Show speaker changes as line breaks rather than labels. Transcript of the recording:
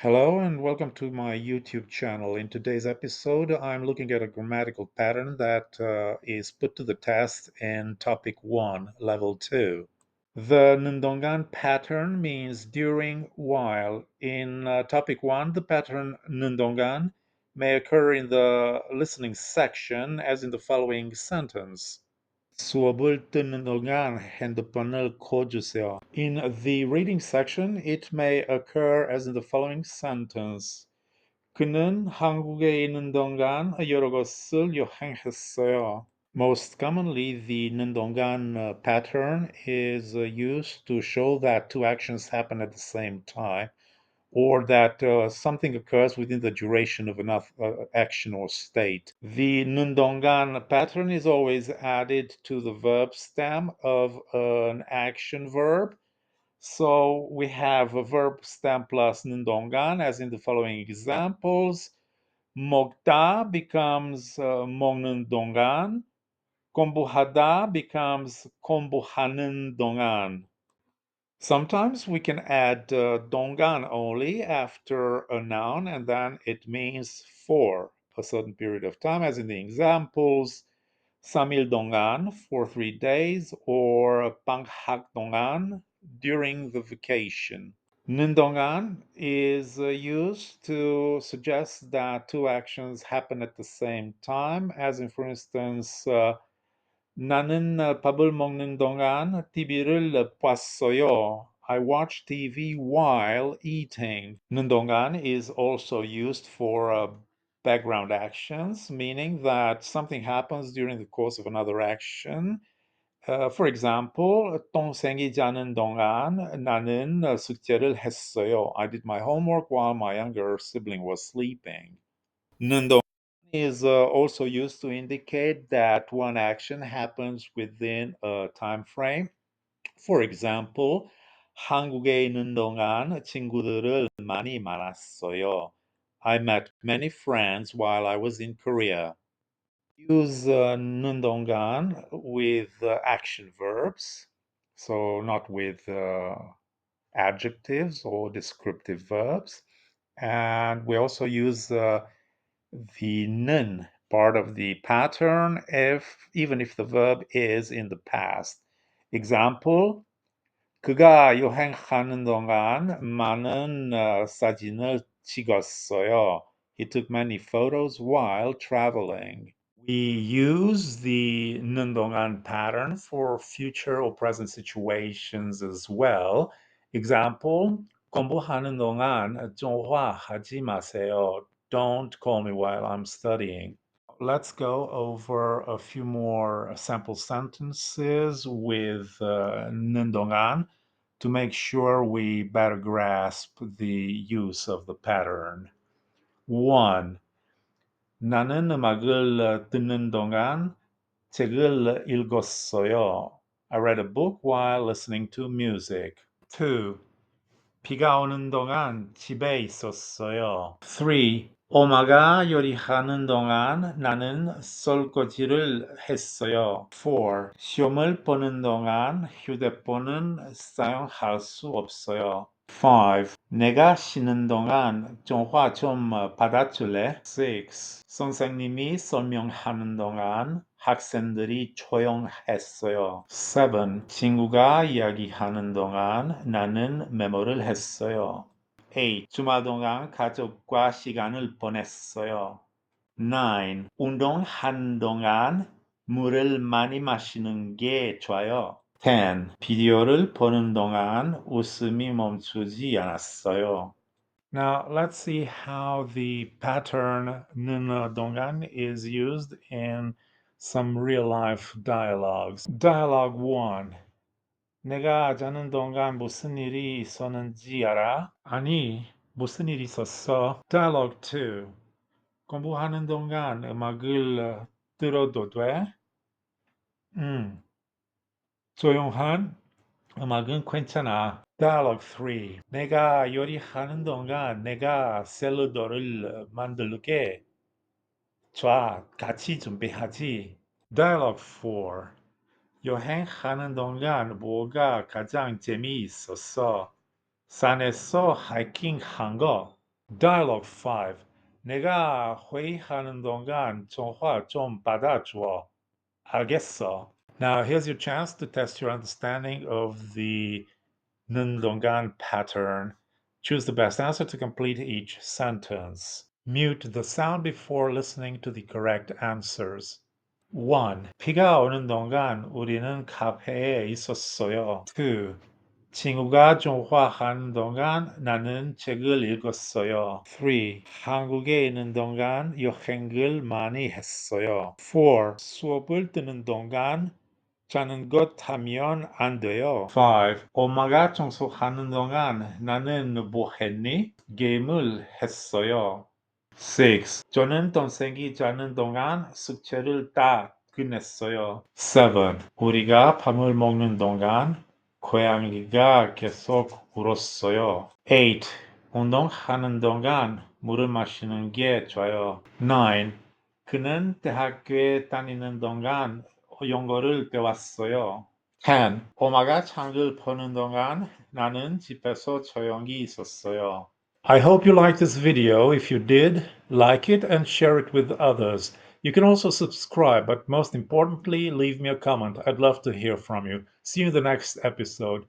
Hello and welcome to my YouTube channel. In today's episode, I'm looking at a grammatical pattern that is put to the test in Topic 1, Level 2. The Ndongan pattern means during, while. In Topic 1, the pattern Ndongan may occur in the listening section as in the following sentence. 수업을 듣는 동안 핸드폰을 꺼주세요. In the reading section, it may occur as in the following sentence. 그는 한국에 있는 동안 여러 곳을 여행했어요. Most commonly, the Nindongan pattern is used to show that two actions happen at the same time, or that something occurs within the duration of another action or state. The Nundongan pattern is always added to the verb stem of an action verb. So we have a verb stem plus Nundongan, as in the following examples. Mogda becomes 먹는 동안. 공부하다 becomes 공부하는 동안. Sometimes we can add dongan only after a noun and then it means for a certain period of time, as in the examples, samil dongan for 3 days or panghak dongan during the vacation. Nindongan is used to suggest that two actions happen at the same time, as in, for instance, 나는 밥을 먹는 동안 TV를 봤어요. I watched TV while eating. 는 동안 is also used for background actions, meaning that something happens during the course of another action. For example, 동생이 자는 동안 나는 숙제를 했어요. I did my homework while my younger sibling was sleeping. 는 is also used to indicate that one action happens within a time frame. For example, 한국에 있는 동안 친구들을 많이 만났어요. I met many friends while I was in Korea. Use 는 동안 with action verbs, so not with adjectives or descriptive verbs. And we also use the 는 part of the pattern even if the verb is in the past. Example, 그가 여행하는 동안 많은 사진을 찍었어요. He took many photos while traveling. We use the 는 동안 pattern for future or present situations as well. Example, 공부하는 동안 전화하지 마세요. Don't call me while I'm studying. Let's go over a few more sample sentences with Nindongan to make sure we better grasp the use of the pattern. 1. 나는 음악을 듣는 동안 책을 읽었어요. I read a book while listening to music. 2. 비가 오는 동안 집에 있었어요. 3. 엄마가 요리하는 동안 나는 설거지를 했어요. 4. 시험을 보는 동안 휴대폰은 사용할 수 없어요. 5. 내가 쉬는 동안 전화 좀 받아줄래? 6. 선생님이 설명하는 동안 학생들이 조용했어요. 7. 친구가 이야기하는 동안 나는 메모를 했어요. 8. 주말 동안 가족과 시간을 보냈어요. 9. 운동하는 동안 물을 많이 마시는 게 좋아요. 10. 비디오를 보는 동안 웃음이 멈추지 않았어요. Now let's see how the pattern dongan is used in some real-life dialogues. Dialogue 1. 내가 자는 동안 무슨 일이 있었는지 알아? 아니, 무슨 일 있었어? Dialogue 2. 공부하는 동안 음악을 들어도 돼? 조용한 음악은 괜찮아. Dialogue 3. 내가 요리하는 동안 내가 샐러드를 만들게. 좋아, 같이 준비하지. Dialogue 4. 여행하는 동안 뭐가 가장 재미있었어? 산에서 하이킹 한 거. Dialogue 5. 내가 회의하는 동안 전화 좀 받아줘. 알겠어. Now here's your chance to test your understanding of the 는 동안 pattern. Choose the best answer to complete each sentence. Mute the sound before listening to the correct answers. 1. 비가 오는 동안 우리는 카페에 있었어요. 2. 친구가 전화하는 동안 나는 책을 읽었어요. 3. 한국에 있는 동안 여행을 많이 했어요. 4. 수업을 듣는 동안 자는 것 하면 안 돼요. 5. 엄마가 청소하는 동안 나는 뭐 했니? 게임을 했어요. 6. 저는 동생이 자는 동안 숙제를 다 끝냈어요. 7. 우리가 밥을 먹는 동안 고양이가 계속 울었어요. 8. 운동하는 동안 물을 마시는 게 좋아요. 9. 그는 대학교에 다니는 동안 영어를 배웠어요. 10. 엄마가 창을 보는 동안 나는 집에서 조용히 있었어요. I hope you liked this video. If you did, like it and share it with others. You can also subscribe, but most importantly, leave me a comment. I'd love to hear from you. See you in the next episode.